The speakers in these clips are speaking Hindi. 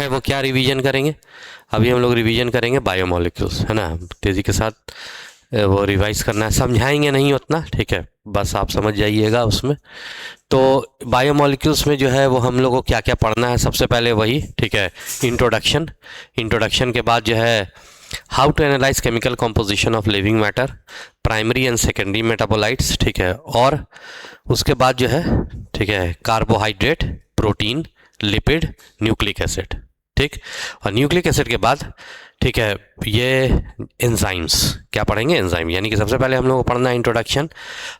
है वो क्या रिवीजन करेंगे, अभी हम लोग रिवीजन करेंगे बायोमोलिक्यूल्स, है ना। तेज़ी के साथ वो रिवाइज करना है, समझाएंगे नहीं उतना, ठीक है, बस आप समझ जाइएगा उसमें। तो बायोमोलिक्यूल्स में जो है वो हम लोग को क्या क्या पढ़ना है, सबसे पहले वही, ठीक है, इंट्रोडक्शन। इंट्रोडक्शन के बाद जो है how to analyse chemical composition of living matter, primary and secondary metabolites, ठीक है, और उसके बाद जो है, ठीक है, carbohydrate, protein, lipid, nucleic acid, ठीक। और न्यूक्लिक एसिड के बाद, ठीक है, ये एंजाइम्स क्या पढ़ेंगे, एंजाइम, यानी कि सबसे पहले हम लोग को पढ़ना है introduction,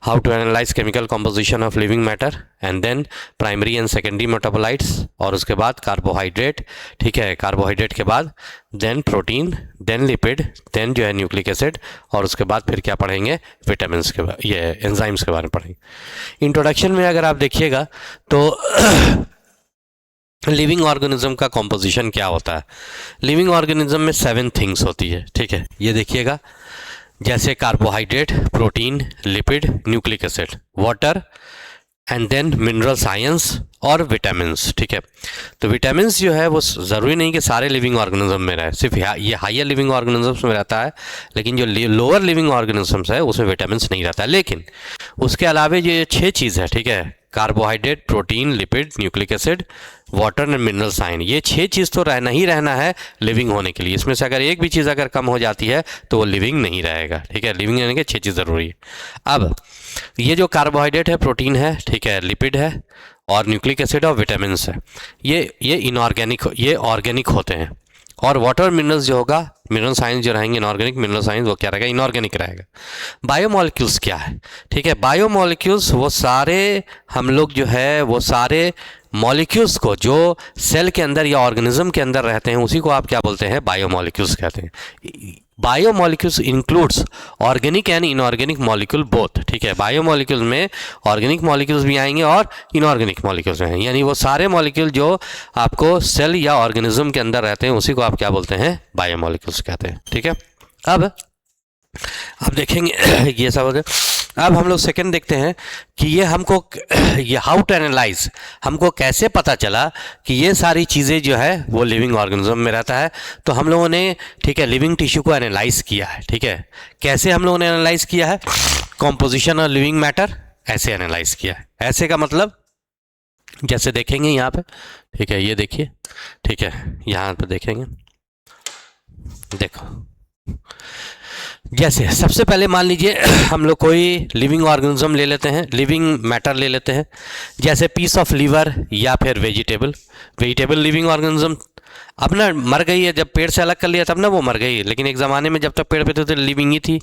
how to analyse chemical composition of living matter, and then primary and secondary metabolites, और उसके बाद कार्बोहाइड्रेट, ठीक है, कार्बोहाइड्रेट के बाद then protein, then lipid, then जो है न्यूक्लिक एसिड, और उसके बाद फिर क्या पढ़ेंगे, विटामिन के बाद ये एंजाइम्स के बारे में पढ़ेंगे। इंट्रोडक्शन में अगर आप देखिएगा तो लिविंग ऑर्गेनिज्म का कॉम्पोजिशन क्या होता है। लिविंग ऑर्गेनिज्म में 7 थिंग्स होती है, ठीक है, ये देखिएगा, जैसे carbohydrate, protein, lipid, nucleic acid, water, and then mineral science और विटामिन्स, ठीक है। तो विटामिन्स जो है वो ज़रूरी नहीं कि सारे लिविंग ऑर्गेनिज्म में रहे, सिर्फ ये हायर लिविंग ऑर्गेनिजम्स में रहता है, लेकिन जो लोअर लिविंग ऑर्गेनिजम्स है उसमें विटामिन्स नहीं रहता है। लेकिन उसके अलावा ये 6 चीज़ है, ठीक है, carbohydrate, protein, lipid, nucleic acid, water and mineral sign, ये 6 चीज़ तो रहना ही रहना है लिविंग होने के लिए। इसमें से अगर एक भी चीज़ अगर कम हो जाती है तो वो लिविंग नहीं रहेगा, ठीक है। लिविंग रहने के 6 चीज़ ज़रूरी है। अब ये जो कार्बोहाइड्रेट है, प्रोटीन है, ठीक है, लिपिड है, और न्यूक्लिक एसिड और विटामिन्स है, ये इनऑर्गेनिक, ये ऑर्गेनिक होते हैं। और वाटर मिनरल्स जो होगा, मिनरल साइंस जो रहेंगे इनऑर्गेनिक, मिनरल साइंस वो क्या रहेगा, इनऑर्गेनिक रहेगा। बायोमोलिक्यूल्स क्या है, ठीक है, बायोमोलिक्यूल्स वो सारे हम लोग जो है वो सारे मॉलिक्यूल्स को जो सेल के अंदर या ऑर्गेनिज्म के अंदर रहते हैं उसी को आप क्या बोलते हैं, बायोमोलिक्यूल्स कहते हैं। Biomolecules includes organic and inorganic molecule both, ठीक है। बायोमोलिक्यूल्स में ऑर्गेनिक मॉलिक्यूल्स भी आएंगे और इनऑर्गेनिक मॉलिक्यूल्स हैं, यानी वो सारे मॉलिक्यूल जो आपको सेल या ऑर्गेनिज्म के अंदर रहते हैं उसी को आप क्या बोलते हैं, बायोमोलिक्यूल्स कहते हैं, ठीक है। अब देखेंगे ये सब हो गया। अब हम लोग सेकंड देखते हैं कि ये हमको ये हाउ टू एनालाइज, हमको कैसे पता चला कि ये सारी चीज़ें जो है वो लिविंग ऑर्गेनिज्म में रहता है। तो हम लोगों ने, ठीक है, लिविंग टिश्यू को एनालाइज किया है, ठीक है। कैसे हम लोगों ने एनालाइज किया है, कॉम्पोजिशन ऑफ लिविंग मैटर ऐसे एनालाइज किया है। ऐसे का मतलब जैसे देखेंगे यहाँ पे, ठीक है, ये देखिए, ठीक है, यहाँ पे देखेंगे, देखो, जैसे सबसे पहले मान लीजिए हम लोग कोई लिविंग ऑर्गेनिज्म ले लेते हैं, लिविंग मैटर ले लेते हैं, जैसे पीस ऑफ लीवर या फिर वेजिटेबल लिविंग ऑर्गेनिज्म। अब ना मर गई है, जब पेड़ से अलग कर लिया तब ना वो मर गई, लेकिन एक ज़माने में जब तक पेड़ पे थे तो लिविंग ही थी,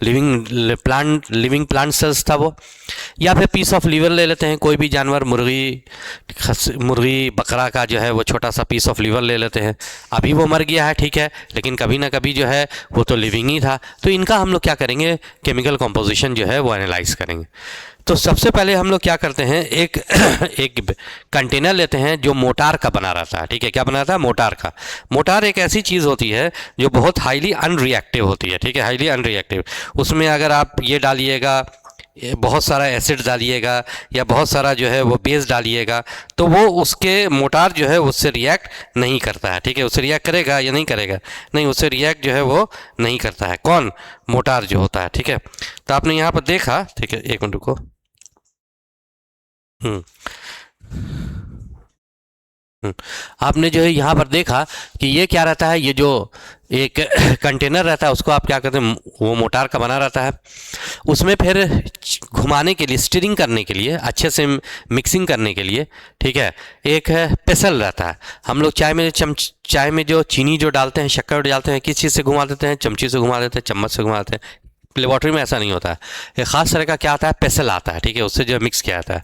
लिविंग प्लांट सेल्स था वो। या फिर पीस ऑफ लीवर ले लेते हैं, कोई भी जानवर, मुर्गी बकरा का जो है वो छोटा सा पीस ऑफ लीवर ले लेते हैं, अभी वो मर गया है, ठीक है, लेकिन कभी ना कभी जो है वो तो लिविंग ही था। तो इनका हम लोग क्या करेंगे, केमिकल कॉम्पोजिशन जो है वो एनालाइज करेंगे। तो सबसे पहले हम लोग क्या करते हैं, एक कंटेनर लेते हैं जो मोटार का बना रहता है, ठीक है, क्या बना रहता है, मोटार का। मोटार एक ऐसी चीज़ होती है जो बहुत हाईली अनरिएक्टिव होती है, ठीक है, हाईली अनरिएक्टिव। उसमें अगर आप ये डालिएगा, बहुत सारा एसिड डालिएगा या बहुत सारा जो है वो बेस डालिएगा तो वो उसके मोटार जो है उससे रिएक्ट नहीं करता है, ठीक है। उससे रिएक्ट करेगा या नहीं करेगा, नहीं, उससे रिएक्ट जो है वो नहीं करता है। कौन, मोटार जो होता है, ठीक है। तो आपने यहाँ पर देखा, ठीक है, एक मिनट रुको, आपने जो है यहाँ पर देखा कि ये क्या रहता है, ये जो एक कंटेनर रहता है उसको आप क्या कहते हैं, वो मोटार का बना रहता है। उसमें फिर घुमाने के लिए, स्टीयरिंग करने के लिए, अच्छे से मिक्सिंग करने के लिए, ठीक है, एक है पेसल रहता है। हम लोग चाय में जो चीनी जो डालते हैं, शक्कर डालते हैं, किस चीज़ से घुमा देते हैं, चमची से घुमा देते हैं, चम्मच से घुमा देते हैं। लेबॉर्ट्री में ऐसा नहीं होता है, एक ख़ास तरह का क्या आता है, पेसल आता है, ठीक है, उससे जो है मिक्स किया जाता है।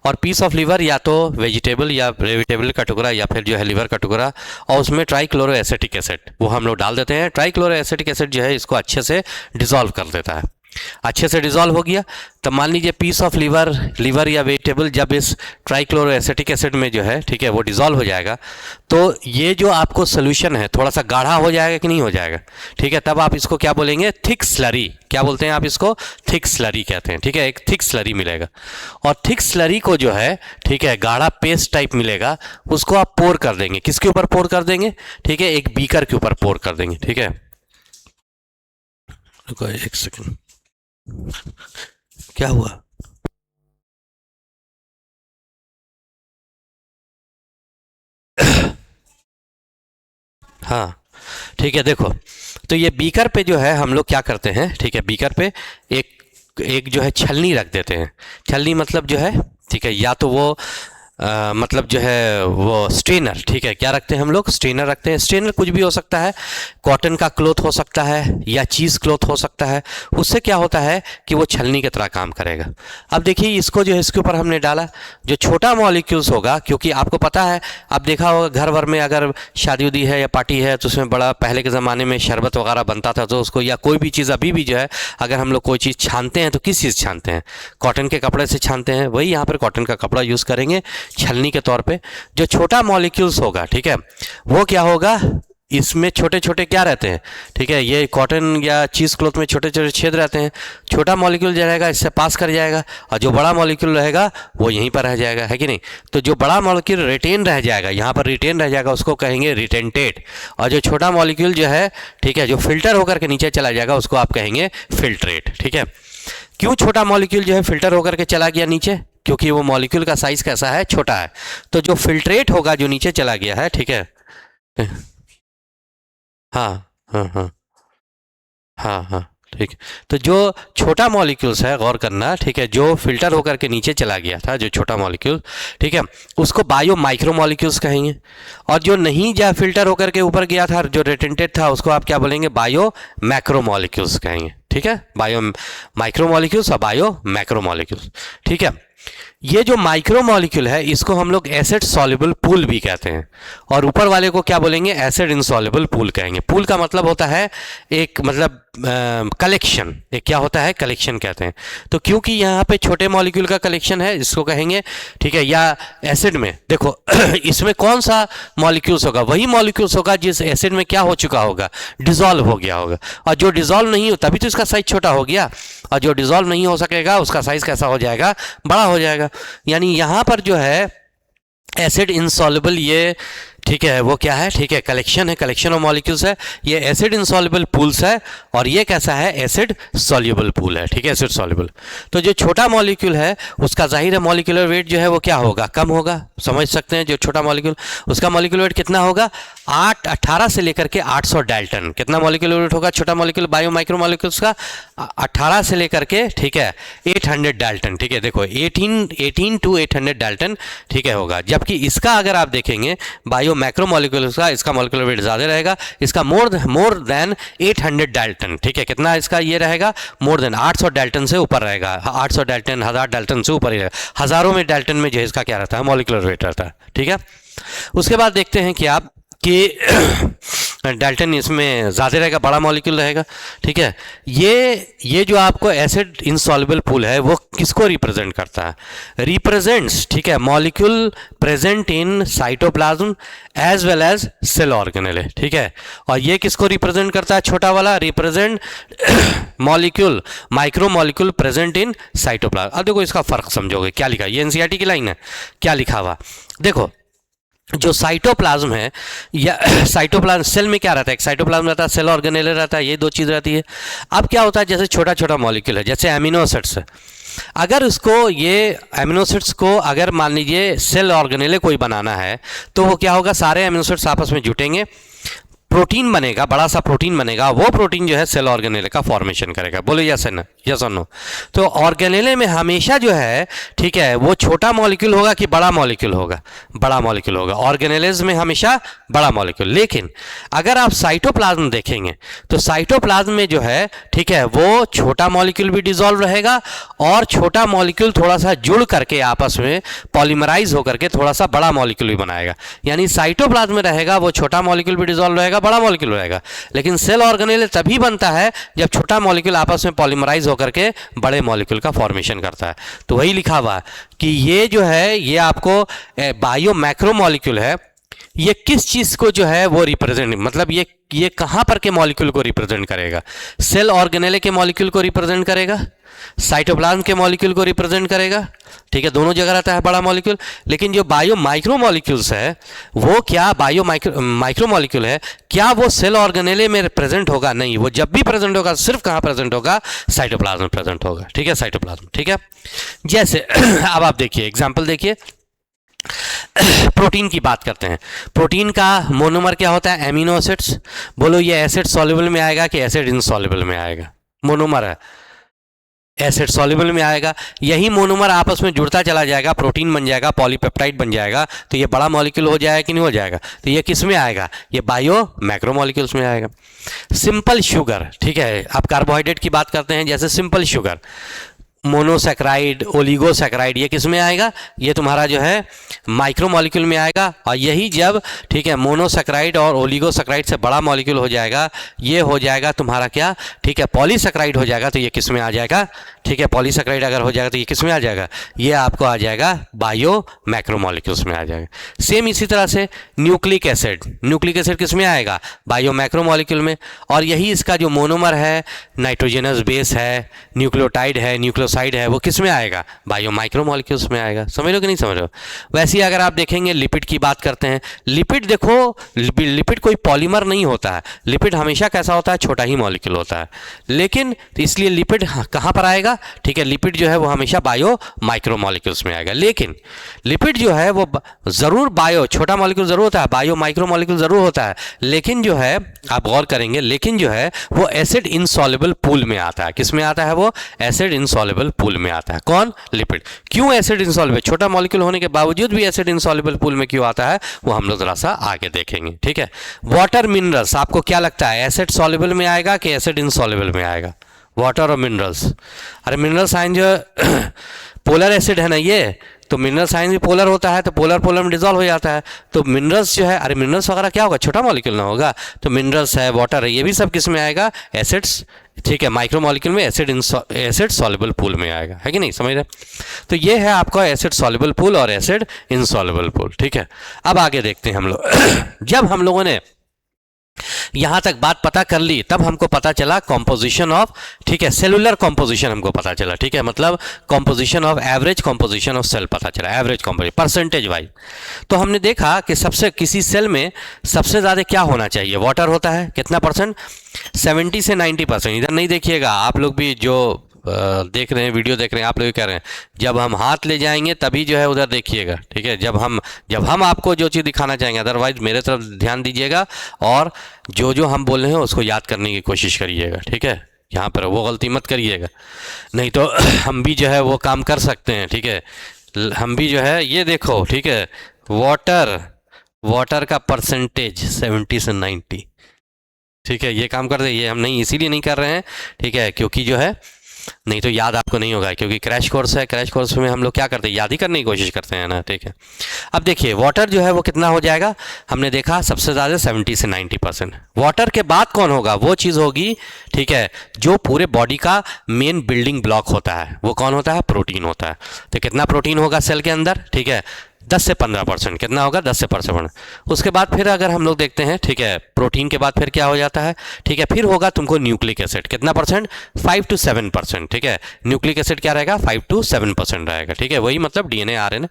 और पीस ऑफ लीवर या तो वेजिटेबल या वेजिटेबल का टुकड़ा या फिर जो है लीवर का टुकड़ा, और उसमें ट्राइक्लोरोएसिटिक एसिड वो हम लोग डाल देते हैं। ट्राइक्लोरोएसिटिक एसिड जो है इसको अच्छे से डिसॉल्व कर देता है, अच्छे से डिजॉल्व हो गया। तो मान लीजिए पीस ऑफ लीवर या वेजिटेबल जब इस ट्राइक्लोरोएसिटिक एसिड में जो है, ठीक है, वो डिजॉल्व हो जाएगा, तो ये जो आपको सोल्यूशन है थोड़ा सा गाढ़ा हो जाएगा कि नहीं हो जाएगा, ठीक है। तब आप इसको क्या बोलेंगे, थिक स्लरी। क्या बोलते हैं आप इसको, थिक स्लरी कहते हैं, ठीक है। एक थिक स्लरी मिलेगा, और थिक स्लरी को जो है, ठीक है, गाढ़ा पेस्ट टाइप मिलेगा, उसको आप पोर कर देंगे। किसके ऊपर पोर कर देंगे, ठीक है, एक बीकर के ऊपर पोर कर देंगे, ठीक है। रुको एक सेकंड, क्या हुआ? हाँ, ठीक है। देखो, तो ये बीकर पे जो है हम लोग क्या करते हैं, ठीक है, बीकर पे एक जो है छलनी रख देते हैं। छलनी मतलब जो है, ठीक है, या तो वो मतलब जो है वो स्ट्रेनर, ठीक है, क्या रखते हैं हम लोग, स्ट्रेनर रखते हैं। स्ट्रेनर कुछ भी हो सकता है, कॉटन का क्लॉथ हो सकता है या चीज़ क्लॉथ हो सकता है। उससे क्या होता है कि वो छलनी की तरह काम करेगा। अब देखिए इसको जो है, इसके ऊपर हमने डाला, जो छोटा मॉलिक्यूल्स होगा, क्योंकि आपको पता है, आप देखा होगा घर भर में अगर शादी उदी है या पार्टी है तो उसमें बड़ा पहले के ज़माने में शरबत वगैरह बनता था, तो उसको या कोई भी चीज़ अभी भी जो है अगर हम लोग कोई चीज़ छानते हैं तो किस चीज़ छानते हैं, कॉटन के कपड़े से छानते हैं। वही यहाँ पर कॉटन का कपड़ा यूज़ करेंगे छलनी के तौर पे। जो छोटा मॉलिक्यूल्स होगा, ठीक है, वो क्या होगा, इसमें छोटे छोटे क्या रहते हैं, ठीक है, ये कॉटन या चीज़ क्लॉथ में छोटे छोटे छेद रहते हैं। छोटा मॉलिक्यूल जो रहेगा इससे पास कर जाएगा, और जो बड़ा मॉलिक्यूल रहेगा वो यहीं पर रह जाएगा, है कि नहीं। तो जो बड़ा मॉलिक्यूल रिटेन रह जाएगा, यहाँ पर रिटेन रह जाएगा, उसको कहेंगे रिटेंटेट। और जो छोटा मॉलिक्यूल जो है, ठीक है, जो फिल्टर होकर के नीचे चला जाएगा, उसको आप कहेंगे फिल्ट्रेट, ठीक है। क्यों छोटा मॉलिक्यूल जो है फिल्टर होकर के चला गया नीचे, क्योंकि वो मॉलिक्यूल का साइज कैसा है, छोटा है। तो जो फिल्ट्रेट होगा, जो नीचे चला गया है, ठीक है, हाँ हाँ हाँ हाँ हाँ, ठीक है। तो जो छोटा मॉलिक्यूल्स है, गौर करना, ठीक है, जो फिल्टर होकर के नीचे चला गया था, जो छोटा मॉलिक्यूल, ठीक है, उसको बायो माइक्रो मॉलिक्यूल्स कहेंगे। और जो नहीं जा फिल्टर होकर के ऊपर गया था, जो रिटेंटेड था, उसको आप क्या बोलेंगे, बायो मैक्रो मॉलिक्यूल्स कहेंगे, ठीक है। बायो माइक्रो मॉलिक्यूल्स और बायो मैक्रो मॉलिक्यूल्स, ठीक है। ये जो माइक्रो मॉलिक्यूल है, इसको हम लोग एसिड सॉल्युबल पूल भी कहते हैं, और ऊपर वाले को क्या बोलेंगे, एसिड इनसॉल्युबल पूल कहेंगे। पूल का मतलब होता है एक, मतलब कलेक्शन, एक क्या होता है, कलेक्शन कहते हैं। तो क्योंकि यहाँ पे छोटे मॉलिक्यूल का कलेक्शन है, इसको कहेंगे, ठीक है। या एसिड में देखो इसमें कौन सा मॉलिक्यूल्स होगा, वही मॉलिक्यूल्स होगा जिस एसिड में क्या हो चुका होगा, डिजॉल्व हो गया होगा। और जो डिजॉल्व नहीं हो, तभी तो इसका साइज छोटा हो गया, और जो डिजॉल्व नहीं हो सकेगा उसका साइज कैसा हो जाएगा, बड़ा हो जाएगा। यानी यहां पर जो है एसिड इनसॉल्युबल, ये ठीक है, वो क्या है, ठीक है, कलेक्शन है, कलेक्शन ऑफ मॉलिक्यूल्स है। ये एसिड इनसॉल्युबल पूल्स है, और ये कैसा है, एसिड सॉल्युबल पूल है, ठीक है, एसिड सॉल्युबल। तो जो छोटा मॉलिक्यूल है उसका जाहिर है मॉलिक्यूलर वेट जो है वो क्या होगा, कम होगा, समझ सकते हैं। जो छोटा मॉलिक्यूल, उसका मॉलिक्यूलर वेट कितना होगा, 18 से लेकर के 800 डाल्टन। कितना मॉलिक्यूलर वेट होगा छोटा मॉलिक्यूल बायो माइक्रो मॉलिक्यूल्स का, 18 से लेकर के, ठीक है, 800 डाल्टन, ठीक है। देखो 18 to 800 डाल्टन, ठीक है, होगा। जबकि इसका अगर आप देखेंगे बायो मैक्रो मॉलिक्यूल्स का, इसका मॉलिक्यूलर वेट ज़्यादा रहेगा, इसका मोर देन 800 डाल्टन, ठीक है। कितना इसका ये रहेगा, मोर देन 800 डाल्टन से ऊपर रहेगा, 800 डाल्टन, 1000 डाल्टन से ऊपर ही रहेगा। हज़ारों में डाल्टन में जो है इसका क्या रहता है, मॉलिक्यूलर वेट रहता है, ठीक है। उसके बाद देखते हैं कि आप कि डाल्टन इसमें ज़्यादा रहेगा, बड़ा मॉलिक्यूल रहेगा, ठीक है। ये जो आपको एसिड इनसॉल्युबल पूल है वो किसको रिप्रेजेंट करता है, रिप्रेजेंट्स, ठीक है, molecule present in cytoplasm as well as cell organelle, ठीक है। और ये किसको रिप्रेजेंट करता है, छोटा वाला represent molecule, micro molecule present in cytoplasm. अब देखो इसका फर्क समझोगे, क्या लिखा है, ये एनसीईआरटी की लाइन है, क्या लिखा हुआ देखो। जो साइटोप्लाज्म है, या साइटोप्लाज्म, सेल में क्या रहता है, एक साइटोप्लाज्म रहता है, सेल ऑर्गेनेले रहता है, ये दो चीज़ रहती है। अब क्या होता है, जैसे छोटा छोटा मॉलिक्यूल है, जैसे एमिनो एसिड्स है, अगर उसको, ये एमिनो एसिड्स को अगर मान लीजिए सेल ऑर्गेनेले कोई बनाना है, तो वो क्या होगा, सारे एमिनो एसिड्स आपस में जुटेंगे, प्रोटीन बनेगा, बड़ा सा प्रोटीन बनेगा, वो प्रोटीन जो है सेल ऑर्गेनेले का फॉर्मेशन करेगा। बोलो यस है ना, यस और नो। तो ऑर्गेनेले में हमेशा जो है, ठीक है, वो छोटा मॉलिक्यूल होगा कि बड़ा मॉलिक्यूल होगा, बड़ा मॉलिक्यूल होगा। ऑर्गेनेलेज में हमेशा बड़ा मॉलिक्यूल। लेकिन अगर आप साइटोप्लाज्म देखेंगे तो साइटोप्लाज्म में जो है, ठीक है, वो छोटा मॉलिक्यूल भी डिसॉल्व रहेगा, और छोटा मॉलिक्यूल थोड़ा सा जुड़ करके आपस में पॉलीमराइज होकर के थोड़ा सा बड़ा मॉलिक्यूल भी बनाएगा। यानी साइटोप्लाज्म में रहेगा वो छोटा मॉलिक्यूल भी डिसॉल्व रहेगा, बड़ा मॉलिक्यूल रहेगा। लेकिन सेल ऑर्गेनेल तभी बनता है जब छोटा मॉलिक्यूल आपस में पॉलीमराइज होकर के बड़े मॉलिक्यूल का फॉर्मेशन करता है। तो वही लिखा हुआ है कि ये जो है ये आपको बायो मैक्रो मॉलिक्यूल है, ये किस चीज को जो है वो रिप्रेजेंट, मतलब ये कहां पर के मॉलिक्यूल को रिप्रेजेंट करेगा? सेल ऑर्गेनेले के मॉलिक्यूल को रिप्रेजेंट करेगा, साइटोप्लाज्म के मॉलिक्यूल को रिप्रेजेंट करेगा, ठीक है, दोनों जगह रहता है बड़ा मॉलिक्यूल। लेकिन जो बायो माइक्रो मॉलिक्यूल्स है वो क्या बायो माइक्रो मॉलिक्यूल है, क्या वो सेल ऑर्गेनेले में प्रेजेंट होगा? नहीं, वो जब भी प्रेजेंट होगा सिर्फ कहां प्रेजेंट होगा? साइटोप्लाज्म में प्रेजेंट होगा, ठीक है, साइटोप्लाज्म, ठीक है। जैसे अब आप देखिए एग्जाम्पल देखिए, प्रोटीन की बात करते हैं। प्रोटीन का मोनोमर क्या होता है? Amino acids. बोलो ये एसिड सॉल्युबल में आएगा कि एसिड इनसॉल्युबल में आएगा? मोनोमर है, एसिड सॉल्युबल में आएगा। यही मोनोमर आपस में जुड़ता चला जाएगा, प्रोटीन बन जाएगा, पॉलीपेप्टाइड बन जाएगा, तो ये बड़ा मॉलिक्यूल हो जाएगा कि नहीं हो जाएगा? तो ये किस में आएगा? ये बायो मैक्रोमोलिक्यूल्स में आएगा। सिंपल शुगर, ठीक है, आप कार्बोहाइड्रेट की बात करते हैं, जैसे सिंपल शुगर, मोनोसैक्राइड, ओलिगोसैक्राइड, ये किस में आएगा? ये तुम्हारा जो है माइक्रो मॉलिक्यूल में आएगा। और यही जब, ठीक है, मोनोसैक्राइड और ओलिगोसैक्राइड से बड़ा मॉलिक्यूल हो जाएगा, ये हो जाएगा तुम्हारा क्या? ठीक है, पॉलीसैक्राइड हो जाएगा, तो ये किस में आ जाएगा? ठीक है, पॉलीसैक्राइड अगर हो जाएगा तो ये किस में आ जाएगा? ये आपको आ जाएगा बायो मैक्रोमोलिक्यूल्स में आ जाएगा। सेम इसी तरह से न्यूक्लिक एसिड, न्यूक्लिक एसिड किस में आएगा? बायो मैक्रोमोलिक्यूल में। और यही इसका जो मोनोमर है, नाइट्रोजनस बेस है, न्यूक्लियोटाइड है, न्यूक्लियोसाइड है, वो किस में आएगा? बायो माइक्रोमोलिक्यूल्स में आएगा। समझ रहे हो कि नहीं समझ रहे हो? वैसे ही अगर आप देखेंगे लिपिड की बात करते हैं, लिपिड देखो, लिपिड कोई पॉलीमर नहीं होता है, लिपिड हमेशा कैसा होता है? छोटा ही मॉलिक्यूल होता है। लेकिन तो इसलिए लिपिड कहाँ पर आएगा? ठीक है, लिपिड जो है वो हमेशा बायो माइक्रोमोलिक्यूल्स में आएगा। लेकिन लिपिड जो है वो जरूर बायो, छोटा मॉलिक्यूल जरूर होता है, बायो माइक्रोमोलिक्यूल जरूर होता है, लेकिन जो है आप गौर करेंगे, लेकिन जो है वो एसिड इनसॉल्युबल पूल में आता है। किस में आता है? वो एसिड इनसॉल्युबल पूल में आता है। कौन? लिपिड। क्यों एसिड इनसॉल्युबल? छोटा मॉलिक्यूल होने के बावजूद भी एसिड इनसॉल्युबल पूल में क्यों आता है, वो हम लोग जरा सा आगे देखेंगे, ठीक है। वाटर मिनरल्स, आपको क्या लगता है एसिड सॉल्युबल में आएगा कि एसिड इनसॉल्युबल में आएगा? वाटर और मिनरल्स, अरे मिनरल साइन जो पोलर एसिड है ना ये, तो मिनरल साइन भी पोलर होता है, तो पोलर पोलर में डिजॉल्व हो जाता है। तो मिनरल्स जो है, अरे मिनरल्स वगैरह क्या होगा? छोटा मॉलिक्यूल ना होगा, तो मिनरल्स है, वाटर है, ये भी सब किस में आएगा? एसिड्स, ठीक है, माइक्रोमोलिक्यूल में एसिड सॉल्युबल पूल में आएगा, है कि नहीं? समझ रहे? तो ये है आपका एसिड सॉल्युबल पूल और एसिड इनसॉल्युबल पूल, ठीक है। अब आगे देखते हैं हम लोग। जब हम लोगों ने यहां तक बात पता कर ली, तब हमको पता चला कॉम्पोजिशन ऑफ, ठीक है, सेलुलर कॉम्पोजिशन हमको पता चला, ठीक है, मतलब composition of, average composition of cell पता चला, एवरेज कॉम्पोजिशन परसेंटेज वाइज। तो हमने देखा कि सबसे, किसी सेल में सबसे ज़्यादा क्या होना चाहिए? वाटर होता है, कितना परसेंट? 70 से 90%। इधर नहीं देखिएगा, आप लोग भी जो देख रहे हैं, वीडियो देख रहे हैं, आप लोग कह रहे हैं जब हम हाथ ले जाएंगे तभी जो है उधर देखिएगा, ठीक है, जब हम आपको जो चीज़ दिखाना चाहेंगे, अदरवाइज मेरे तरफ ध्यान दीजिएगा और जो हम बोल रहे हैं उसको याद करने की कोशिश करिएगा, ठीक है। यहाँ पर वो गलती मत करिएगा, नहीं तो हम भी जो है वो काम कर सकते हैं, ठीक है। हम भी जो है ये देखो, ठीक है, वाटर का परसेंटेज 70 से 90, ठीक है, ये काम कर दे, ये हम नहीं इसीलिए नहीं कर रहे हैं, ठीक है, क्योंकि जो है नहीं तो याद आपको नहीं होगा, क्योंकि क्रैश कोर्स है, क्रैश कोर्स में हम लोग क्या करते हैं? याद ही करने की कोशिश करते हैं ना, ठीक है। अब देखिए वाटर जो है वो कितना हो जाएगा? हमने देखा सबसे ज़्यादा 70 से 90%। वाटर के बाद कौन होगा? वो चीज़ होगी, ठीक है, जो पूरे बॉडी का मेन बिल्डिंग ब्लॉक होता है, वो कौन होता है? प्रोटीन होता है। तो कितना प्रोटीन होगा सेल के अंदर? ठीक है, 10 से 15%। कितना होगा? 10 से 15%। उसके बाद फिर अगर हम लोग देखते हैं, ठीक है, प्रोटीन के बाद फिर क्या हो जाता है? ठीक है, फिर होगा तुमको न्यूक्लिक एसिड। कितना परसेंट? 5 to 7%, ठीक है। न्यूक्लिक एसिड क्या रहेगा? 5 to 7% रहेगा, ठीक है, वही मतलब डीएनए आरएनए।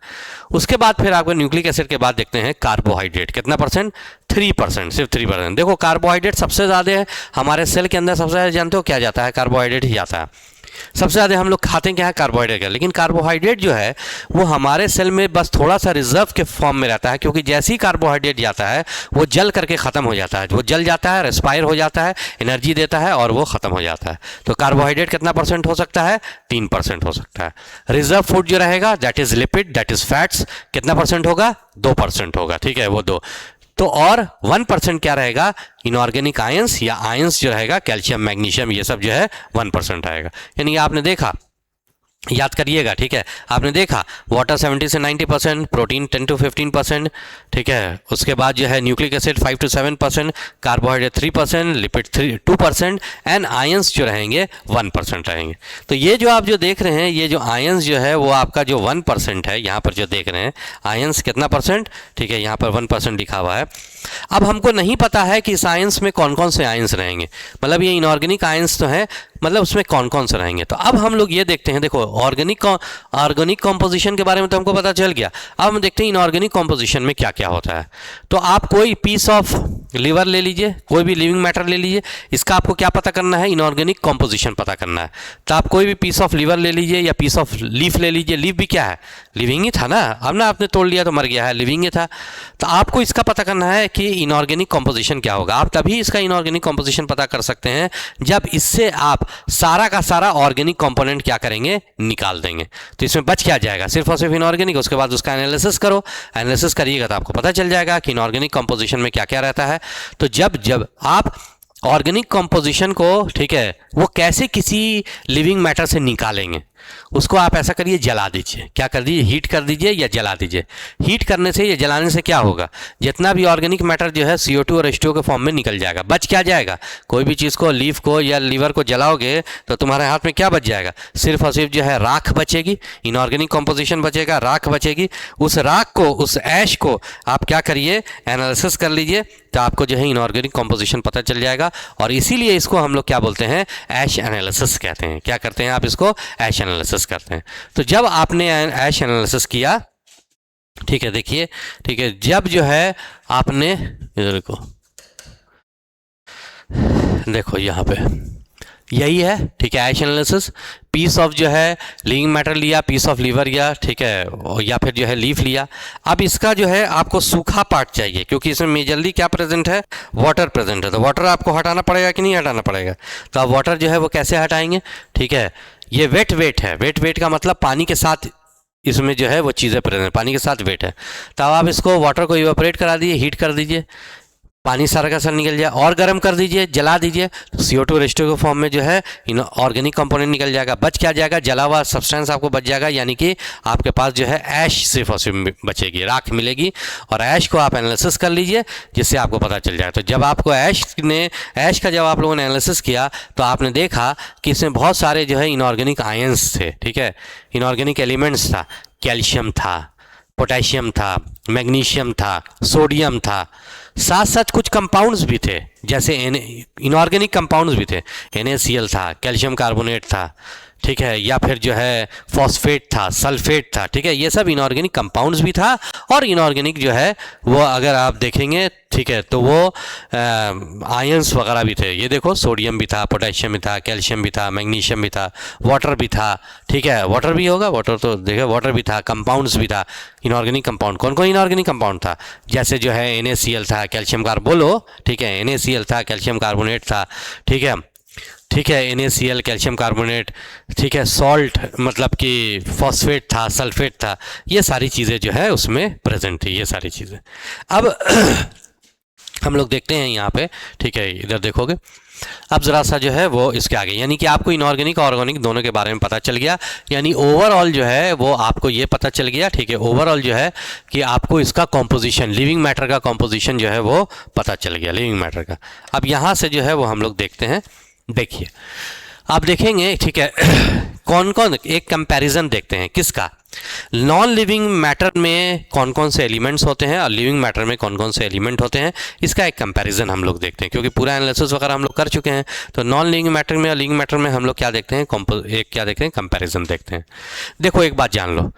उसके बाद फिर आपको न्यूक्लिक एसिड के बाद देखते हैं कार्बोहाइड्रेट। कितना परसेंट? 3%, सिर्फ 3%। देखो कार्बोहाइड्रेट सबसे ज़्यादा है हमारे सेल के अंदर, सबसे ज़्यादा जानते हो क्या जाता है? कार्बोहाइड्रेट ही जाता है। सबसे ज़्यादा हम लोग खाते हैं क्या है? कार्बोहाइड्रेट है। लेकिन कार्बोहाइड्रेट जो है वो हमारे सेल में बस थोड़ा सा रिजर्व के फॉर्म में रहता है, क्योंकि जैसे ही कार्बोहाइड्रेट जाता है वो जल करके ख़त्म हो जाता है, वो जल जाता है, रेस्पायर हो जाता है, एनर्जी देता है और वो ख़त्म हो जाता है। तो कार्बोहाइड्रेट कितना परसेंट हो सकता है? 3% हो सकता है। रिजर्व फूड जो रहेगा that is lipid, that is fats, कितना परसेंट होगा? 2% होगा, ठीक है, वो 2। तो और 1% क्या रहेगा? इनऑर्गेनिक आयंस या आयंस जो रहेगा, कैल्शियम, मैग्नीशियम, ये सब जो है 1% आएगा। यानी आपने देखा याद करिएगा, ठीक है। आपने देखा वाटर 70 से 90%, प्रोटीन 10 to 15%, ठीक है। उसके बाद जो है nucleic acid 5 to 7%, carbohydrate 3%, lipid 2% and ions जो रहेंगे 1% रहेंगे। तो ये जो आप जो देख रहे हैं, ये जो आयंस जो है वो आपका जो 1% है, यहाँ पर जो देख रहे हैं आयंस कितना परसेंट, ठीक है, यहाँ पर 1% लिखा हुआ है। अब हमको नहीं पता है कि इस आयंस में कौन कौन से आयंस रहेंगे, मतलब ये इनऑर्गेनिक आयंस तो है, मतलब उसमें कौन कौन से रहेंगे। तो अब हम लोग ये देखते हैं, देखो ऑर्गेनिक कॉम्पोजिशन के बारे में तो हमको पता चल गया। अब हम देखते हैं इनऑर्गेनिक कॉम्पोजिशन में क्या क्या होता है। तो आप कोई पीस ऑफ लिवर ले लीजिए, कोई भी लिविंग मैटर ले लीजिए, इसका आपको क्या पता करना है, इनऑर्गेनिक कॉम्पोजिशन पता करना है। तो आप कोई भी पीस ऑफ लिवर ले लीजिए या पीस ऑफ लीफ ले लीजिए, लीफ भी क्या है, लिविंग ही था ना, अब ना आपने तोड़ लिया तो मर गया है, लिविंग ही था। तो आपको इसका पता करना है कि इनऑर्गेनिक कॉम्पोजिशन क्या होगा। आप तभी इसका इनऑर्गेनिक कॉम्पोजिशन पता कर सकते हैं जब इससे आप सारा का सारा ऑर्गेनिक कंपोनेंट क्या करेंगे, निकाल देंगे। तो इसमें बच क्या जाएगा, सिर्फ और सिर्फ इनऑर्गेनिक। उसके बाद उसका एनालिसिस करो, एनालिसिस करिएगा तो आपको पता चल जाएगा कि इनऑर्गेनिक कंपोजिशन में क्या क्या रहता है। तो जब आप ऑर्गेनिक कंपोजिशन को, ठीक है, वो कैसे किसी लिविंग मैटर से निकालेंगे, उसको आप ऐसा करिए, जला दीजिए। क्या कर दीजिए, हीट कर दीजिए या जला दीजिए। हीट करने से या जलाने से क्या होगा, जितना भी ऑर्गेनिक मैटर जो है CO2 और H2O के फॉर्म में निकल जाएगा। बच क्या जाएगा, कोई भी चीज़ को, लीफ को या लीवर को जलाओगे तो तुम्हारे हाथ में क्या बच जाएगा, सिर्फ और सिर्फ जो है राख बचेगी, इनऑर्गेनिक कंपोजिशन बचेगा, राख बचेगी। उस राख को, उस ऐश को आप क्या करिए, एनालिसिस कर लीजिए, तो आपको जो है इनऑर्गेनिक कंपोजिशन पता चल जाएगा। और इसीलिए इसको हम लोग क्या बोलते हैं, ऐश एनालिसिस कहते हैं। क्या करते हैं आप, इसको ऐश एनालिसिस करते हैं। तो जब आपने ऐश एनालिसिस किया, ठीक है, देखिए, ठीक है, जब जो है आपने इधर को देखो, यहाँ पे यही है, ठीक है, ऐश एनालिसिस। पीस ऑफ जो है लिविंग मैटर लिया, पीस ऑफ लीवर लिया, ठीक है, या फिर जो है लीफ लिया। अब इसका जो है आपको सूखा पार्ट चाहिए, क्योंकि इसमें मेजरली क्या प्रेजेंट है, वाटर प्रेजेंट है। तो वाटर आपको हटाना पड़ेगा कि नहीं हटाना पड़ेगा। तो आप वाटर जो है वो कैसे हटाएंगे, ठीक है, ये वेट है। वेट का मतलब पानी के साथ इसमें जो है वो चीज़ें प्रेजेंट, पानी के साथ वेट है। तो अब आप इसको वाटर को इवेपोरेट करा दीजिए, हीट कर दीजिए, पानी सारा का सारा निकल जाए, और गर्म कर दीजिए, जला दीजिए, तो CO2 और H2O के फॉर्म में जो है ऑर्गेनिक कंपोनेंट निकल जाएगा। बच क्या जाएगा, जला हुआ सब्सटेंस आपको बच जाएगा, यानी कि आपके पास जो है ऐश सिर्फ और सिर्फ बचेगी, राख मिलेगी। और ऐश को आप एनालिसिस कर लीजिए, जिससे आपको पता चल जाए। तो जब आपको ऐश का जब आप लोगों ने एनालिसिस किया तो आपने देखा कि इसमें बहुत सारे जो है इनऑर्गेनिक आयंस थे, ठीक है, इनऑर्गेनिक एलिमेंट्स था, कैल्शियम था, पोटेशियम था, मैग्नीशियम था, सोडियम था, साथ साथ कुछ कंपाउंड्स भी थे, जैसे इनऑर्गेनिक कंपाउंड्स भी थे, NaCl था, कैल्शियम कार्बोनेट था, ठीक है, या फिर जो है फॉस्फेट था, सल्फेट था, ठीक है, ये सब इनऑर्गेनिक कंपाउंड्स भी था। और इनऑर्गेनिक जो है वो अगर आप देखेंगे, ठीक है, तो वो आयंस वगैरह भी थे। ये देखो, सोडियम भी था, पोटेशियम भी था, कैल्शियम भी था, मैग्नीशियम भी था, वाटर भी था, ठीक है, वाटर भी होगा, वाटर तो देखो, वाटर भी था, कंपाउंड्स भी था, इनऑर्गेनिक कंपाउंड। कौन कौन इनऑर्गेनिक कंपाउंड था, जैसे जो है NaCl था, कैल्शियम बोलो, ठीक है, NaCl था, कैल्शियम कार्बोनेट था, ठीक है, NaCl, कैल्शियम कार्बोनेट, ठीक है, सॉल्ट मतलब कि फॉस्फेट था, सल्फेट था, ये सारी चीज़ें जो है उसमें प्रेजेंट थी, ये सारी चीज़ें। अब हम लोग देखते हैं यहाँ पे, ठीक है, इधर देखोगे, अब ज़रा सा जो है वो इसके आगे, यानी कि आपको इनऑर्गेनिक और ऑर्गेनिक दोनों के बारे में पता चल गया, यानी ओवरऑल जो है वो आपको ये पता चल गया, ठीक है, ओवरऑल जो है कि आपको इसका कॉम्पोजिशन, लिविंग मैटर का कॉम्पोजिशन जो है वो पता चल गया, लिविंग मैटर का। अब यहाँ से जो है वो हम लोग देखते हैं, देखिए, आप देखेंगे, ठीक है, कौन कौन, एक कंपैरिजन देखते हैं, किसका, नॉन लिविंग मैटर में कौन कौन से एलिमेंट्स होते हैं और लिविंग मैटर में कौन कौन से एलिमेंट होते हैं, इसका एक कंपैरिजन हम लोग देखते हैं। क्योंकि पूरा एनालिसिस वगैरह हम लोग कर चुके हैं, तो नॉन लिविंग मैटर में और लिविंग मैटर में हम लोग क्या देखते हैं, क्या देखते हैं, कंपैरिजन देखते हैं। देखो, एक बात जान लो,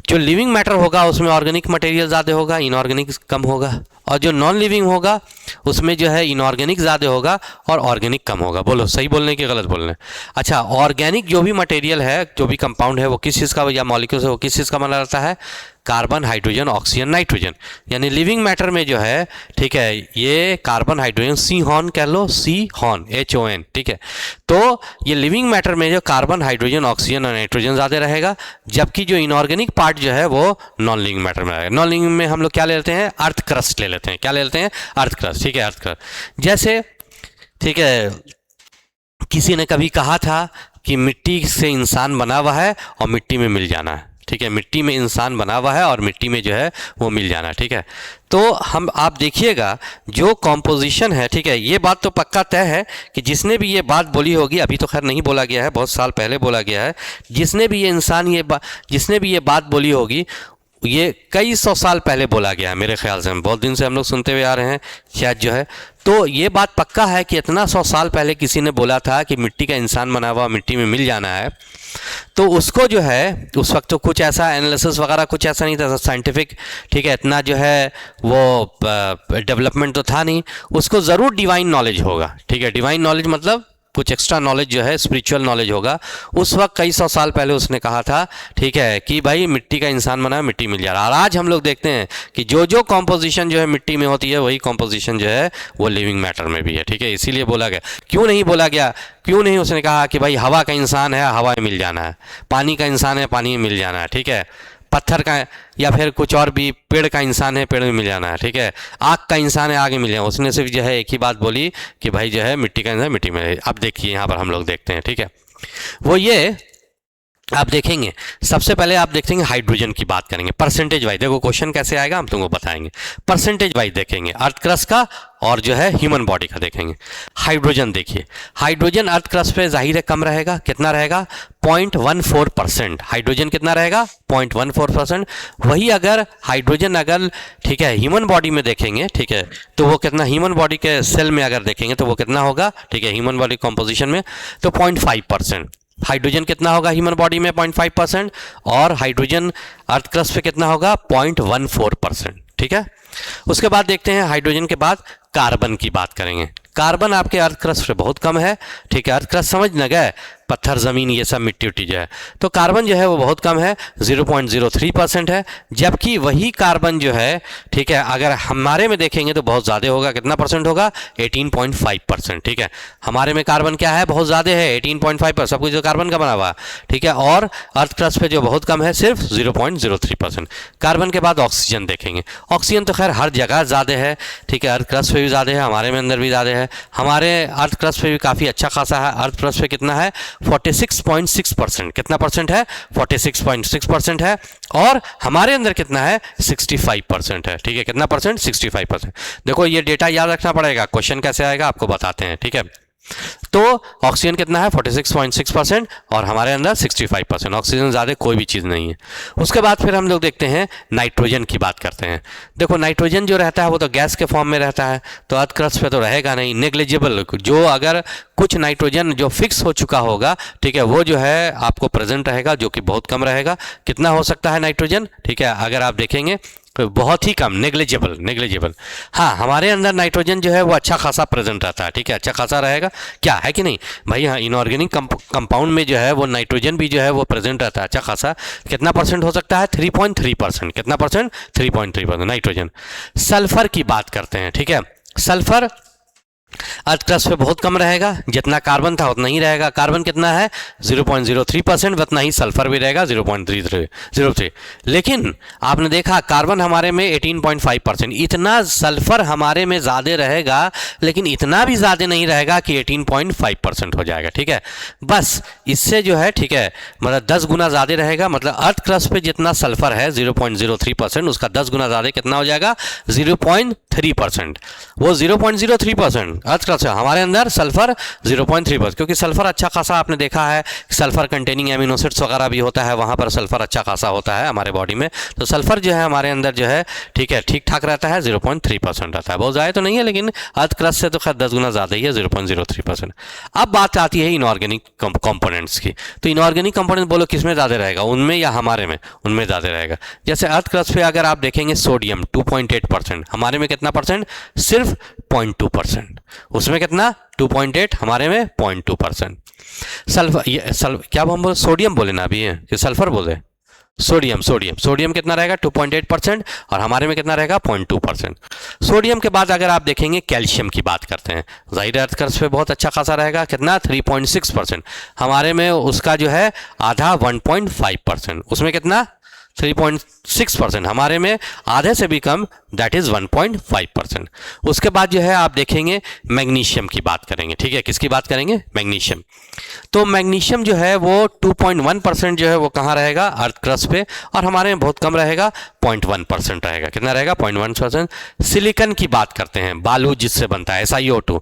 जो लिविंग मैटर होगा उसमें ऑर्गेनिक मटेरियल ज़्यादा होगा, इनऑर्गेनिक कम होगा, और जो नॉन लिविंग होगा उसमें जो है इनऑर्गेनिक ज़्यादा होगा और ऑर्गेनिक कम होगा। बोलो, सही बोलने की गलत बोलने। अच्छा, ऑर्गेनिक जो भी मटेरियल है, जो भी कंपाउंड है, वो किस चीज़ का या मॉलिक्यूल है, वो किस चीज़ का बना रहता है, कार्बन, हाइड्रोजन, ऑक्सीजन, नाइट्रोजन। यानी लिविंग मैटर में जो है, ठीक है, ये कार्बन, हाइड्रोजन, CHON कह लो, CHON, HON, ठीक है। तो ये लिविंग मैटर में जो कार्बन, हाइड्रोजन, ऑक्सीजन और नाइट्रोजन ज़्यादा रहेगा, जबकि जो इनऑर्गेनिक पार्ट जो है वो नॉन लिविंग मैटर में रहेगा। नॉन लिविंग में हम लोग क्या ले लेते हैं, अर्थ क्रस्ट ले लेते हैं। क्या ले लेते हैं, अर्थ क्रस्ट, ठीक है, अर्थ क्रस्ट। जैसे, ठीक है, किसी ने कभी कहा था कि मिट्टी से इंसान बना हुआ है और मिट्टी में मिल जाना है, ठीक है, मिट्टी में इंसान बना हुआ है और मिट्टी में जो है वो मिल जाना, ठीक है। तो हम आप देखिएगा जो कॉम्पोजिशन है, ठीक है, ये बात तो पक्का तय है कि जिसने भी ये बात बोली होगी, अभी तो खैर नहीं बोला गया है, बहुत साल पहले बोला गया है, जिसने भी ये बात बोली होगी, ये कई सौ साल पहले बोला गया है मेरे ख्याल से, हम बहुत दिन से हम लोग सुनते हुए आ रहे हैं शायद जो है। तो ये बात पक्का है कि इतना 100 साल पहले किसी ने बोला था कि मिट्टी का इंसान बना हुआ मिट्टी में मिल जाना है। तो उसको जो है उस वक्त तो कुछ ऐसा एनालिसिस वगैरह कुछ ऐसा नहीं था साइंटिफिक, ठीक है, इतना जो है वो डेवलपमेंट तो था नहीं, उसको ज़रूर डिवाइन नॉलेज होगा, ठीक है, डिवाइन नॉलेज मतलब कुछ एक्स्ट्रा नॉलेज जो है स्पिरिचुअल नॉलेज होगा। उस वक्त कई सौ साल पहले उसने कहा था, ठीक है, कि भाई मिट्टी का इंसान बना मिट्टी मिल जा रहा है। और आज हम लोग देखते हैं कि जो कॉम्पोजिशन जो है मिट्टी में होती है वही कॉम्पोजिशन जो है वो लिविंग मैटर में भी है, ठीक है। इसीलिए बोला गया, क्यों नहीं बोला गया, क्यों नहीं उसने कहा कि भाई हवा का इंसान है हवा में मिल जाना है, पानी का इंसान है पानी में मिल जाना है, ठीक है, पत्थर का या फिर कुछ और भी पेड़ का इंसान है पेड़ में मिल जाना है, ठीक है, आग का इंसान है आग में मिल जाना। उसने सिर्फ जो है एक ही बात बोली कि भाई जो है मिट्टी का इंसान मिट्टी में। अब देखिए यहाँ पर हम लोग देखते हैं, ठीक है, वो ये आप देखेंगे सबसे पहले आप देखेंगे हाइड्रोजन की बात करेंगे परसेंटेज वाइज। देखो क्वेश्चन कैसे आएगा हम तुमको बताएंगे, परसेंटेज वाइज देखेंगे अर्थ क्रस्ट का और जो है ह्यूमन बॉडी का देखेंगे। हाइड्रोजन देखिए, हाइड्रोजन अर्थ क्रस्ट पे जाहिर है कम रहेगा, कितना रहेगा 0.14%। हाइड्रोजन कितना रहेगा 0.14%। वही अगर हाइड्रोजन अगर ठीक है ह्यूमन बॉडी में देखेंगे, ठीक है, तो वो कितना ह्यूमन बॉडी के सेल में अगर देखेंगे तो वो कितना होगा, ठीक है, ह्यूमन बॉडी कॉम्पोजिशन में तो 0.5%। हाइड्रोजन कितना होगा ह्यूमन बॉडी में 0.5% और हाइड्रोजन अर्थ क्रस्ट पे कितना होगा 0.14%, ठीक है। उसके बाद देखते हैं हाइड्रोजन के बाद कार्बन की बात करेंगे। कार्बन आपके अर्थ क्रस्ट पे बहुत कम है, ठीक है, अर्थ क्रस्ट समझ न गए, पत्थर ज़मीन ये सब मिट्टी उट्टी जो है, तो कार्बन जो है वो बहुत कम है 0.03% है। जबकि वही कार्बन जो है, ठीक है, अगर हमारे में देखेंगे तो बहुत ज़्यादा होगा, कितना परसेंट होगा 18.5%, ठीक है। हमारे में कार्बन क्या है बहुत ज़्यादा है 18.5%, सब कुछ जो कार्बन का बना हुआ है, ठीक है, और अर्थ क्रस्ट पे जो बहुत कम है सिर्फ 0.03%। कार्बन के बाद ऑक्सीजन देखेंगे। ऑक्सीजन तो खैर हर जगह ज़्यादा है, ठीक है, अर्थ क्रस्ट पे भी ज़्यादा है, हमारे में अंदर भी ज़्यादा है, हमारे अर्थ क्रस्ट पे भी काफ़ी अच्छा खासा है। अर्थ क्रस्ट पे कितना है 46.6%, कितना परसेंट है 46.6% है, और हमारे अंदर कितना है 65% है, ठीक है, कितना परसेंट 65%। देखो ये डेटा याद रखना पड़ेगा, क्वेश्चन कैसे आएगा आपको बताते हैं, ठीक है। तो ऑक्सीजन कितना है 46.6% और हमारे अंदर 65%, ऑक्सीजन ज़्यादा कोई भी चीज़ नहीं है। उसके बाद फिर हम लोग देखते हैं नाइट्रोजन की बात करते हैं। देखो नाइट्रोजन जो रहता है वो तो गैस के फॉर्म में रहता है, तो अर्थ क्रस्ट पे तो रहेगा नहीं, नेग्लिजिबल। जो अगर कुछ नाइट्रोजन जो फिक्स हो चुका होगा, ठीक है, वो जो है आपको प्रेजेंट रहेगा, जो कि बहुत कम रहेगा। कितना हो सकता है नाइट्रोजन, ठीक है, अगर आप देखेंगे तो बहुत ही कम, नेग्लिजिबल। हाँ, हमारे अंदर नाइट्रोजन जो है वो अच्छा खासा प्रेजेंट रहता है, ठीक है, अच्छा खासा रहेगा, क्या है कि नहीं भाई। हाँ, इनऑर्गेनिक कंपाउंड में जो है वो नाइट्रोजन भी जो है वो प्रेजेंट रहता है अच्छा खासा। कितना परसेंट हो सकता है 3.3%, कितना परसेंट 3.3% नाइट्रोजन। सल्फर की बात करते हैं, ठीक है, सल्फर अर्थ क्रस्ट पे बहुत कम रहेगा, जितना कार्बन था उतना ही रहेगा। कार्बन कितना है 0.03%, उतना ही सल्फर भी रहेगा 0.03। लेकिन आपने देखा कार्बन हमारे में 18.5%, इतना सल्फर हमारे में ज़्यादा रहेगा, लेकिन इतना भी ज़्यादा नहीं रहेगा कि 18.5% हो जाएगा, ठीक है। बस इससे जो है, ठीक है, मतलब 10 गुना ज़्यादा रहेगा, मतलब अर्थ क्रस्ट पे जितना सल्फर है 0.03%, उसका 10 गुना ज़्यादा कितना हो जाएगा 0.3%। वो 0.03% अर्थ क्रस्ट है, हमारे अंदर सल्फर 0.3%, क्योंकि सल्फर अच्छा खासा आपने देखा है सल्फर कंटेनिंग एमिनो एसिड्स वगैरह भी होता है, वहाँ पर सल्फर अच्छा खासा होता है हमारे बॉडी में। तो सल्फर जो है हमारे अंदर जो है, ठीक है, ठीक ठाक रहता है 0.3% रहता है, बहुत ज़्यादा तो नहीं है, लेकिन अर्थ क्रस्ट से तो खैर 10 गुना ज़्यादा ही है 0.03%। अब बात आती है इनऑर्गेनिक कंपोनेंट्स की। तो इनऑर्गेनिक कंपोनेंट बोलो किस में ज़्यादा रहेगा, उनमें या हमारे में, उनमें ज़्यादा रहेगा। जैसे अर्थ क्रस्ट पे अगर आप देखेंगे सोडियम 2.8%, हमारे में कितना परसेंट सिर्फ 0.2%, उसमें कितना 2.8, हमारे में 0.2%। सल्फर क्या हम बोले सोडियम बोले ना अभी कि सल्फर बोले, सोडियम कितना रहेगा 2.8% और हमारे में कितना रहेगा 0.2%। सोडियम के बाद अगर आप देखेंगे कैल्शियम की बात करते हैं, जाहिर अर्थ क्रस्ट पे बहुत अच्छा खासा रहेगा, कितना 3.6%, हमारे में उसका जो है आधा 1.5%, उसमें कितना 3.6%, हमारे में आधे से भी कम, दैट इज 1.5%। उसके बाद जो है आप देखेंगे मैग्नीशियम की बात करेंगे, ठीक है, किसकी बात करेंगे, मैग्नीशियम। तो मैग्नीशियम जो है वो 2.1% जो है वो कहाँ रहेगा, अर्थ क्रस्ट पे, और हमारे में बहुत कम रहेगा, 0.1% रहेगा। कितना रहेगा, 0.1%। सिलिकन की बात करते हैं, बालू जिससे बनता है, SiO2।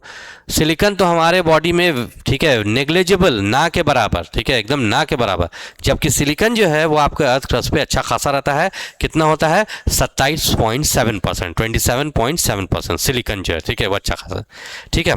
सिलिकन तो हमारे बॉडी में, ठीक है, नेग्लिजिबल, ना के बराबर, ठीक है, एकदम ना के बराबर, जबकि सिलिकन जो है वो आपके अर्थ क्रस्ट पे अच्छा खासा रहता है। कितना होता है, 27.7%, 27.7% सिलिकन जो है, ठीक है, वो अच्छा खासा, ठीक है।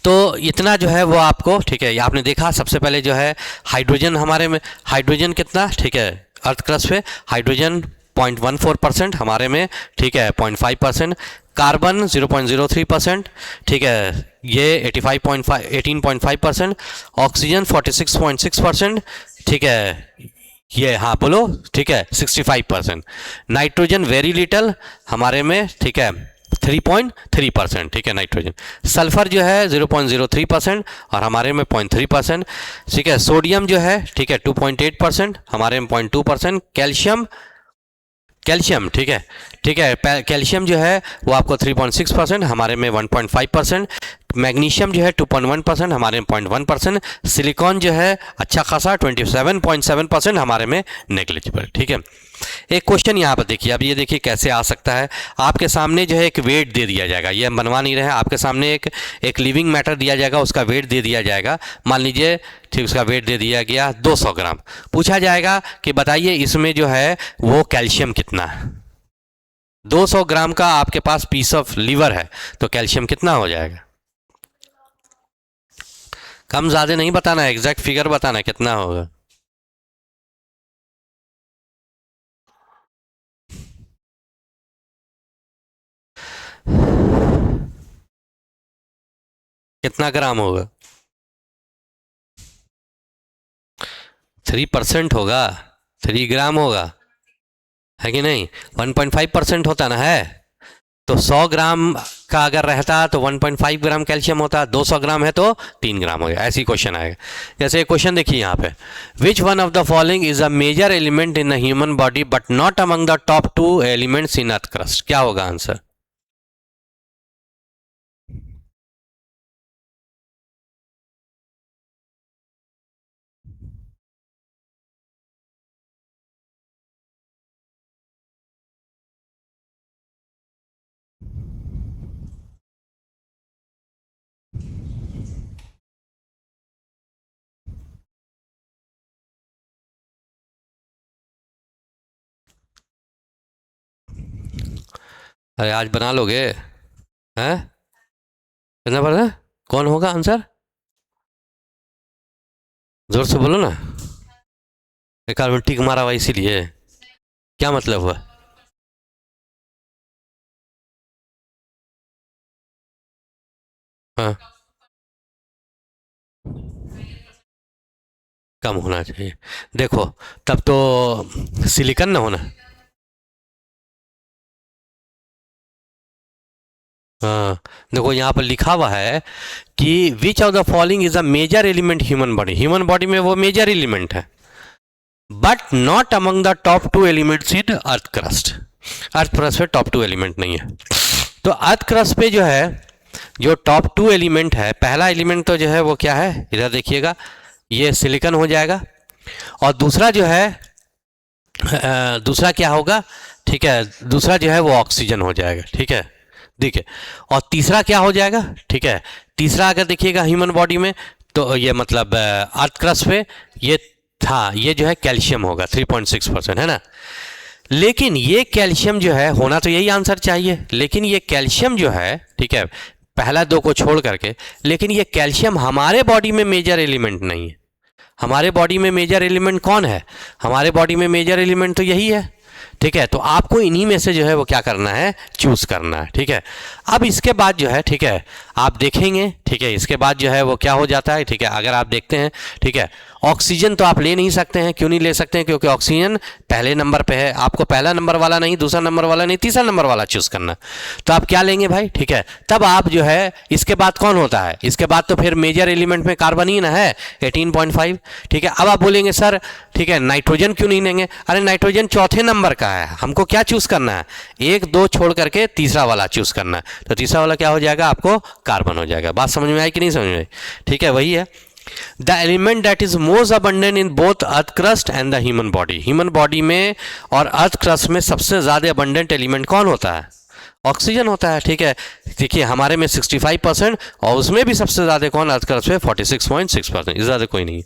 तो इतना जो है वो आपको, ठीक है, आपने देखा सबसे पहले जो है हाइड्रोजन, हमारे में हाइड्रोजन कितना, ठीक है, अर्थ क्रस्ट पे हाइड्रोजन 0.14%, हमारे में, ठीक है, 0.5%। कार्बन 0.03%, ठीक है, ये 18.5%। ऑक्सीजन 46.6%, ठीक है, ये, हाँ बोलो, ठीक है, 65%। नाइट्रोजन वेरी लिटल, हमारे में, ठीक है, 3.3%, ठीक है, नाइट्रोजन। सल्फर जो है 0.03% और हमारे में 0.3%, ठीक है। सोडियम जो है, ठीक है, 2.8%, हमारे में 0.2%। कैल्शियम, ठीक है, ठीक है, कैल्शियम जो है वो आपको 3.6%, हमारे में 1.5%। मैग्नीशियम जो है 2.1%, हमारे में 0.1%। सिलिकॉन जो है अच्छा खासा 27.7%, हमारे में नेग्लिजिबल, ठीक है। एक क्वेश्चन यहाँ पर देखिए, अब ये देखिए कैसे आ सकता है। आपके सामने जो है एक वेट दे दिया जाएगा, ये हम बनवा नहीं रहे हैं, आपके सामने एक लिविंग मैटर दिया जाएगा, उसका वेट दे दिया जाएगा, मान लीजिए, ठीक, उसका वेट दे दिया गया 200 ग्राम। पूछा जाएगा कि बताइए इसमें जो है वो कैल्शियम कितना है। 200 ग्राम का आपके पास पीस ऑफ लीवर है, तो कैल्शियम कितना हो जाएगा। कम ज़्यादा नहीं बताना है, एग्जैक्ट फिगर बताना है कितना होगा। कितना ग्राम होगा, 3% होगा, 3 ग्राम होगा, है कि नहीं। 1.5% होता ना है, तो 100 ग्राम का अगर रहता तो 1.5 ग्राम कैल्शियम होता, 200 ग्राम है तो 3 ग्राम हो गया। ऐसी क्वेश्चन आएगा। जैसे क्वेश्चन देखिए यहाँ पे, which one of the following is a major element in the human body but not among the top 2 elements in earth crust. क्या होगा आंसर। अरे आज बना लोगे, हैं, कितना पता, कौन होगा आंसर, जोर से बोलो ना। एक आध मिनट टिक मारा हुआ इसीलिए, क्या मतलब हुआ। हाँ, कम होना चाहिए। देखो, तब तो सिलिकन ना होना। हाँ, देखो यहाँ पर लिखा हुआ है कि which of the following is a major element human body. Human body में वो मेजर एलिमेंट है, but not among the top 2 elements in earth crust. Earth crust पे टॉप 2 एलिमेंट नहीं है। तो अर्थ क्रस्ट पे जो है, जो टॉप 2 एलिमेंट है, पहला एलिमेंट तो जो है वो क्या है, इधर देखिएगा, ये सिलिकन हो जाएगा। और दूसरा जो है, दूसरा क्या होगा, ठीक है, दूसरा जो है वो ऑक्सीजन हो जाएगा, ठीक है, देखिए। और तीसरा क्या हो जाएगा, ठीक है, तीसरा अगर देखिएगा ह्यूमन बॉडी में, तो ये मतलब अर्थ क्रस्ट पे ये था, ये जो है कैल्शियम होगा 3.6%, है ना। लेकिन ये कैल्शियम जो है, होना तो यही आंसर चाहिए, लेकिन ये कैल्शियम जो है, ठीक है, पहला दो को छोड़ करके, लेकिन ये कैल्शियम हमारे बॉडी में मेजर एलिमेंट नहीं है। हमारे बॉडी में मेजर एलिमेंट कौन है, हमारे बॉडी में मेजर एलिमेंट तो यही है, ठीक है। तो आपको इन्हीं में से जो है वो क्या करना है, चूज करना है, ठीक है। अब इसके बाद जो है, ठीक है, आप देखेंगे, ठीक है, इसके बाद जो है वो क्या हो जाता है, ठीक है, अगर आप देखते हैं, ठीक है, ऑक्सीजन तो आप ले नहीं सकते हैं। क्यों नहीं ले सकते हैं? क्योंकि ऑक्सीजन पहले नंबर पे है। आपको पहला नंबर वाला नहीं, दूसरा नंबर वाला नहीं, तीसरा नंबर वाला चूज करना। तो आप क्या लेंगे भाई, ठीक है, तब आप जो है, इसके बाद कौन होता है, इसके बाद तो फिर मेजर एलिमेंट में कार्बन ही ना है 18.5, ठीक है। अब आप बोलेंगे सर, ठीक है, नाइट्रोजन क्यों नहीं लेंगे? अरे नाइट्रोजन चौथे नंबर का है, हमको क्या चूज करना है, 1 2 छोड़ करके तीसरा वाला चूज करना है। तो तीसरा वाला क्या हो जाएगा, आपको कार्बन हो जाएगा। बात समझ में आई कि नहीं समझ में आई? ठीक है, वही है। The element that is most abundant in both earth crust and the human body. Human body में और अर्थ क्रस्ट में सबसे ज्यादा अबंडेंट एलिमेंट कौन होता है? ऑक्सीजन होता है, ठीक है। देखिए हमारे में 65% और उसमें भी सबसे ज्यादा कौन, अर्थ क्रस्ट में 46.6%, इससे ज्यादा कोई नहीं।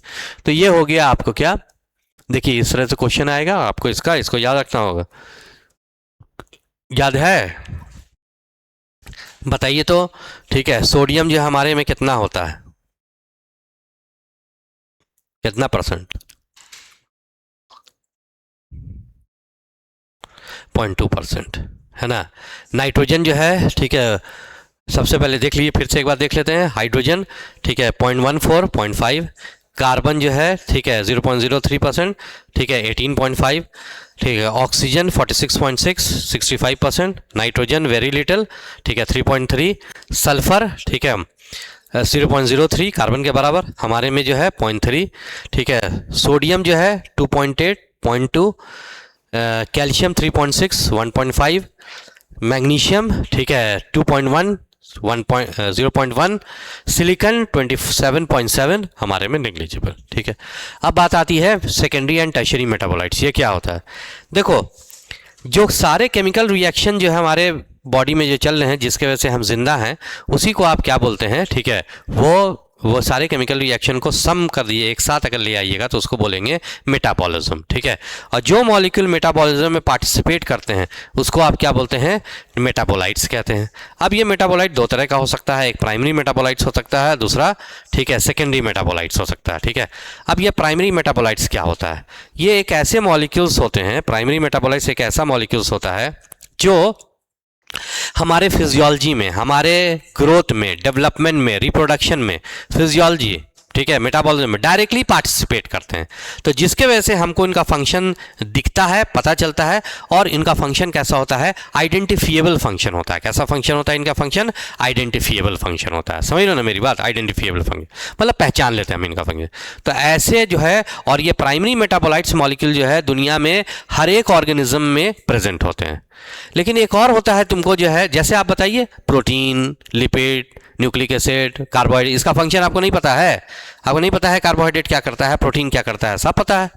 तो ये हो गया आपको क्या, देखिए इस तरह से क्वेश्चन आएगा आपको, इसको याद रखना होगा। याद है? बताइए तो, ठीक है, सोडियम जो हमारे में कितना होता है, कितना परसेंट? 0.2% है ना। नाइट्रोजन जो है, ठीक है, सबसे पहले देख लीजिए, फिर से एक बार देख लेते हैं। हाइड्रोजन, ठीक है, 0.14, 0.5। कार्बन जो है, ठीक है, 0.03%, ठीक है, 18.5। ठीक है, ऑक्सीजन 46.6, 65%। नाइट्रोजन वेरी लिटिल, ठीक है, 3.3। सल्फर, ठीक है, 0.03 कार्बन के बराबर, हमारे में जो है 0.3, ठीक है। सोडियम जो है 2.8, 0.2। कैल्शियम 3.6, 1.5। मैग्नीशियम, ठीक है, 2.1, 0.1। सिलिकॉन 27.7, हमारे में नेग्लिजिबल, ठीक है। अब बात आती है सेकेंडरी एंड टर्शियरी मेटाबोलाइट्स। ये क्या होता है? देखो, जो सारे केमिकल रिएक्शन जो है हमारे बॉडी में जो चल रहे हैं, जिसके वजह से हम जिंदा हैं, उसी को आप क्या बोलते हैं, ठीक है, वो सारे केमिकल रिएक्शन को सम कर दिए, एक साथ अगर ले आइएगा तो उसको बोलेंगे मेटाबॉलिज्म, ठीक है। और जो मॉलिक्यूल मेटाबॉलिज्म में पार्टिसिपेट करते हैं उसको आप क्या बोलते हैं, मेटाबोलाइट्स कहते हैं। अब ये मेटाबोलाइट दो तरह का हो सकता है, एक प्राइमरी मेटाबोलाइट्स हो सकता है, दूसरा, ठीक है, सेकेंडरी मेटाबोलाइट्स हो सकता है, ठीक है। अब ये प्राइमरी मेटाबोलाइट्स क्या होता है? ये एक ऐसे मॉलिक्यूल्स होते हैं, प्राइमरी मेटाबोलाइट्स एक ऐसा मॉलिक्यूल्स होता है जो हमारे फिजियोलॉजी में, हमारे ग्रोथ में, डेवलपमेंट में, रिप्रोडक्शन में, फिजियोलॉजी, ठीक है, मेटाबॉलिज्म में डायरेक्टली पार्टिसिपेट करते हैं। तो जिसके वजह से हमको इनका फंक्शन दिखता है, पता चलता है, और इनका फंक्शन कैसा होता है, आइडेंटिफिएबल फंक्शन होता है। कैसा फंक्शन होता है इनका फंक्शन? आइडेंटिफिएबल फंक्शन होता है। समझ लो ना मेरी बात, आइडेंटिफिएबल फंक्शन मतलब पहचान लेते हैं हम इनका फंक्शन। तो ऐसे जो है, और ये प्राइमरी मेटाबोलाइट्स मॉलिक्यूल जो है दुनिया में हर एक ऑर्गेनिज्म में प्रेजेंट होते हैं। लेकिन एक और होता है तुमको जो है, जैसे आप बताइए, protein, lipid, nucleic acid, carbohydrate, इसका फंक्शन आपको नहीं पता है? आपको नहीं पता है कार्बोहाइड्रेट क्या करता है, प्रोटीन क्या करता है, सब पता है।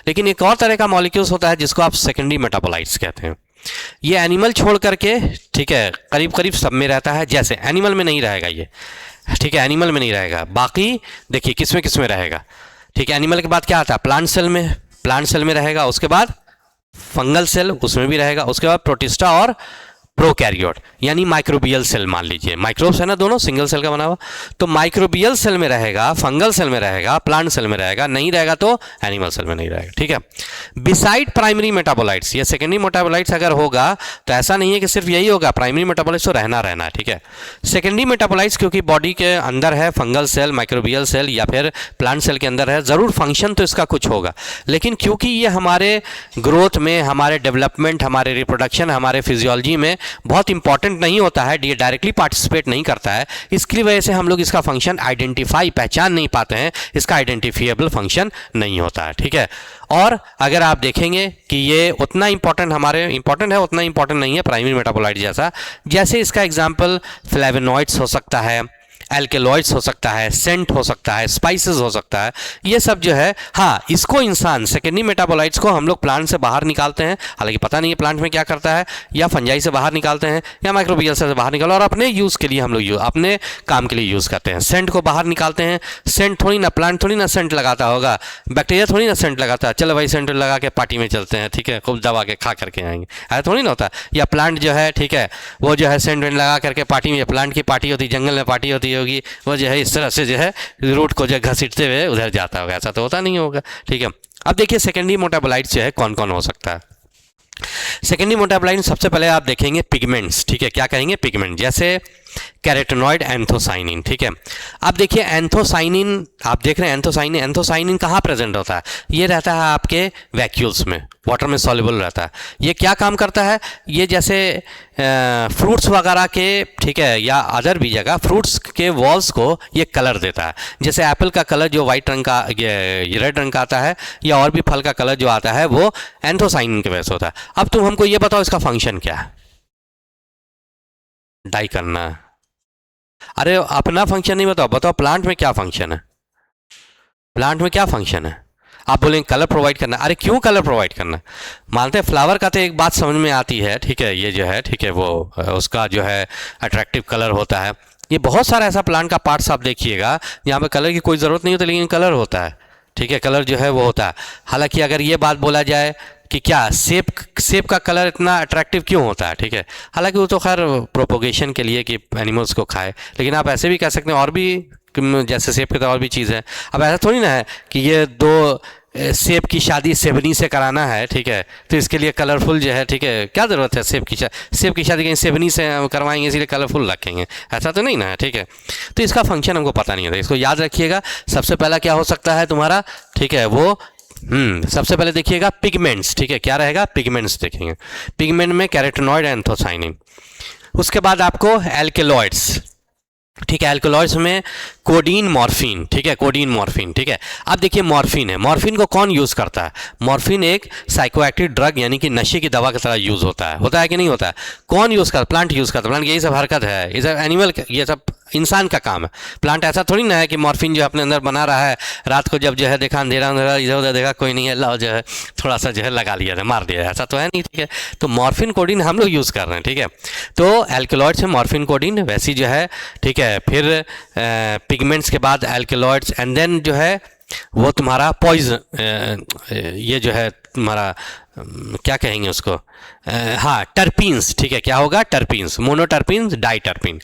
लेकिन एक और तरह का मॉलिक्यूल्स होता है जिसको आप सेकेंडरी मेटाबोलाइट्स कहते हैं। ये एनिमल छोड़ करके, ठीक है, करीब करीब सब में रहता है। जैसे एनिमल में नहीं रहेगा ये, ठीक है, एनिमल में नहीं रहेगा। बाकी देखिए किस में रहेगा, ठीक है। एनिमल के बाद क्या आता है? प्लांट सेल में, प्लांट सेल में रहेगा। उसके बाद फंगल सेल, उसमें भी रहेगा। उसके बाद प्रोटिस्टा और प्रोकैरियोट, यानी माइक्रोबियल सेल मान लीजिए, माइक्रोब्स है ना दोनों, सिंगल सेल का बना हुआ। तो माइक्रोबियल सेल में रहेगा, फंगल सेल में रहेगा, प्लांट सेल में रहेगा, नहीं रहेगा तो एनिमल सेल में नहीं रहेगा, ठीक है। बिसाइड प्राइमरी मेटाबोलाइट्स, ये सेकेंडरी मेटाबोलाइट्स अगर होगा तो ऐसा नहीं है कि सिर्फ यही होगा, प्राइमरी मेटाबोलाइट्स तो रहना है, ठीक है। सेकेंडरी मेटाबोलाइट्स क्योंकि बॉडी के अंदर है, फंगल सेल, माइक्रोबियल सेल या फिर प्लांट सेल के अंदर है, जरूर फंक्शन तो इसका कुछ होगा। लेकिन क्योंकि ये हमारे ग्रोथ में, हमारे डेवलपमेंट, हमारे रिप्रोडक्शन, हमारे फिजियोलॉजी में बहुत इंपॉर्टेंट नहीं होता है, ये डायरेक्टली पार्टिसिपेट नहीं करता है, इसकी वजह से हम लोग इसका फंक्शन आइडेंटिफाई, पहचान नहीं पाते हैं, इसका आइडेंटिफिएबल फंक्शन नहीं होता है, ठीक है। और अगर आप देखेंगे कि ये उतना इंपॉर्टेंट हमारे इंपॉर्टेंट है, उतना इंपॉर्टेंट नहीं है प्राइमरी मेटाबोलाइट जैसा। जैसे इसका एग्जांपल फ्लेवोनॉइड्स हो सकता है, एल्केलॉइड्स हो सकता है, सेंट हो सकता है, स्पाइसेस हो सकता है, ये सब जो है, हाँ, इसको इंसान सेकेंडरी मेटाबोलाइट्स को हम लोग प्लांट से बाहर निकालते हैं, हालांकि पता नहीं है प्लांट में क्या करता है, या फंजाई से बाहर निकालते हैं, या माइक्रोबियल से बाहर निकालो, और अपने यूज़ के लिए हम लोग अपने काम के लिए यूज़ करते हैं। सेंट को बाहर निकालते हैं। सेंट थोड़ी ना, प्लांट थोड़ी ना सेंट लगाता होगा, बैक्टीरिया थोड़ी ना सेंट लगाता है, चलो भाई सेंट लगा के पार्टी में चलते हैं, ठीक है, खूब दबा के खा करके आएंगे, ऐसा थोड़ी ना होता। या प्लांट जो है, ठीक है, वो जो है सेंट लगा करके पार्टी में, प्लांट की पार्टी होती, जंगल में पार्टी होती होगी, वो जो है इस तरह से जो है रूट को जो घसीटते हुए उधर जाता होगा, ऐसा तो होता नहीं होगा, ठीक है। अब देखिए सेकेंडरी मेटाबोलाइट्स जो है कौन कौन हो सकता है। सेकेंडरी मेटाबोलाइट सबसे पहले आप देखेंगे पिगमेंट्स, ठीक है, क्या कहेंगे पिगमेंट, जैसे कैरोटीनॉइड, एंथोसाइनिन, ठीक है। अब देखिए एंथोसाइनिन, आप देख रहे हैं एंथोसाइनिन, एंथोसाइनिन कहाँ प्रेजेंट होता है, ये रहता है आपके वैक्यूल्स में, वाटर में सॉल्युबल रहता है। ये क्या काम करता है, ये जैसे फ्रूट्स वगैरह के, ठीक है, या अदर भी जगह फ्रूट्स के वॉल्स को ये कलर देता है। जैसे एप्पल का कलर जो वाइट रंग का, ये रेड रंग का आता है, या और भी फल का कलर जो आता है वो एंथोसाइनिन की वजह से होता है। अब तुम हमको ये बताओ इसका फंक्शन क्या है, डाई करना। अरे अपना फंक्शन नहीं बताओ, बताओ प्लांट में क्या फंक्शन है, प्लांट में क्या फंक्शन है। आप बोलेंगे कलर प्रोवाइड करना, अरे क्यों कलर प्रोवाइड करना, मानते हैं फ्लावर का तो एक बात समझ में आती है, ठीक है, ये जो है, ठीक है, वो उसका जो है अट्रैक्टिव कलर होता है। ये बहुत सारा ऐसा प्लांट का पार्ट्स आप देखिएगा यहाँ पे कलर की कोई ज़रूरत नहीं होती, लेकिन कलर होता है, ठीक है, कलर जो है वो होता है। हालांकि अगर ये बात बोला जाए कि क्या सेब का कलर इतना अट्रैक्टिव क्यों होता है, ठीक है, हालांकि वो तो खैर प्रोपोगेशन के लिए कि एनिमल्स को खाए, लेकिन आप ऐसे भी कह सकते हैं और भी, जैसे सेब की तो और भी चीज़ है। अब ऐसा थोड़ी ना है कि ये दो सेब की शादी सेबनी से कराना है, ठीक है, तो इसके लिए कलरफुल जो है, ठीक है, क्या ज़रूरत है सेब की शादी कहीं सेबनी से करवाएंगे इसलिए कलरफुल रखेंगे, ऐसा तो नहीं ना है, ठीक है। तो इसका फंक्शन हमको पता नहीं होता, इसको याद रखिएगा। सबसे पहला क्या हो सकता है तुम्हारा, ठीक है, वो सबसे पहले देखिएगा पिगमेंट्स, ठीक है, क्या रहेगा, पिगमेंट्स देखेंगे। पिगमेंट में कैरोटीनॉइड, एंथोसाइनिन। उसके बाद आपको एल्केलॉइड्स, ठीक है, एल्कलॉइड्स में कोडीन, मॉर्फिन, ठीक है, कोडीन, मॉर्फिन, ठीक है। अब देखिए मॉर्फिन है, मॉर्फिन को कौन यूज़ करता है, मॉर्फिन एक साइकोएक्टिव ड्रग यानी कि नशे की दवा की तरह यूज़ होता है कि नहीं होता है, कौन यूज़ करता है, प्लांट यूज़ करता है। प्लांट यही सब हरकत है, ये सब एनिमल, ये सब इंसान का काम है। प्लांट ऐसा थोड़ी ना है कि मॉर्फिन जो अपने अंदर बना रहा है, रात को जब जो है देखा अंधेरा अंधेरा, इधर उधर देखा कोई नहीं है, लाओ जो है थोड़ा सा जो है लगा लिया था, मार दिया, ऐसा तो है नहीं, ठीक है। तो मॉर्फिन कोडीन हम लोग यूज़ कर रहे हैं, ठीक है। तो एल्कलॉइड्स में मॉर्फिन कोडीन वैसी जो है, ठीक है। फिर पिगमेंट्स के बाद एल्कलॉइड्स, एंड देन जो है वो तुम्हारा पॉइजन, ये जो है तुम्हारा क्या कहेंगे उसको, हाँ टर्पीन्स, ठीक है, क्या होगा, टर्पीन्स, मोनोटर्पीन्स, डाइटर्पीन।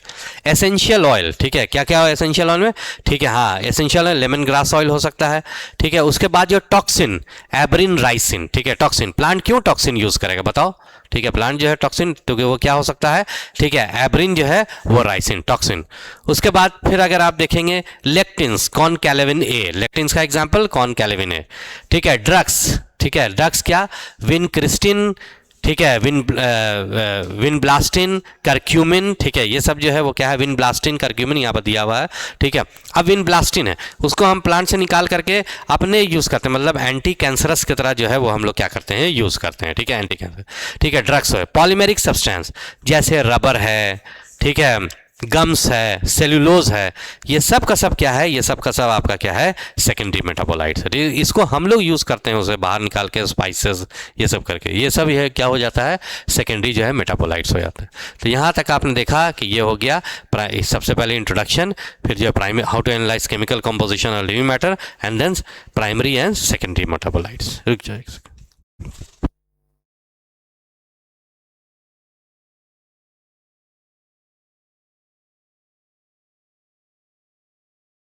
एसेंशियल ऑयल, ठीक है, क्या क्या हो एसेंशियल ऑयल में, ठीक है, हाँ essential oil lemon grass oil हो सकता है, ठीक है। उसके बाद जो टॉक्सिन, एब्रिन, राइसिन, ठीक है, टॉक्सिन, प्लांट क्यों टॉक्सिन यूज़ करेगा बताओ, ठीक है, प्लांट जो है टॉक्सिन, क्योंकि वो क्या हो सकता है, ठीक है, एब्रिन जो है वो राइसिन, टॉक्सिन। उसके बाद फिर अगर आप देखेंगे लेक्टिन्स, कॉनकैलेविन ए, लेक्टिन्स का एग्जाम्पल कॉनकैलेविन ए, ठीक है। ड्रग्स, ठीक है, ड्रग्स क्या, विनक्रिस्टिन, ठीक है, विनब्लास्टिन, करक्यूमिन, ठीक है, ये सब जो है वो क्या है, विनब्लास्टिन, करक्यूमिन यहाँ पर दिया हुआ है, ठीक है। अब विनब्लास्टिन है, उसको हम प्लांट से निकाल करके अपने यूज़ करते हैं, मतलब एंटी कैंसरस की तरह जो है वो हम लोग क्या करते हैं, यूज़ करते हैं, ठीक है, एंटी कैंसर, ठीक है। ड्रग्स है, पॉलीमेरिक सब्सटेंस जैसे रबर है, ठीक है, गम्स है, सेल्यूलोज है, ये सब का सब क्या है, ये सब का सब आपका क्या है, सेकेंडरी मेटाबोलाइट्स है। इसको हम लोग यूज़ करते हैं उसे बाहर निकाल के, स्पाइसेस ये सब करके, ये सब ये क्या हो जाता है, सेकेंडरी जो है मेटाबोलाइट्स हो जाता है। तो यहाँ तक आपने देखा कि ये हो गया सबसे पहले इंट्रोडक्शन, फिर जो primary, how to analyse chemical composition of living matter, and then primary and secondary metabolites. रुक जाए।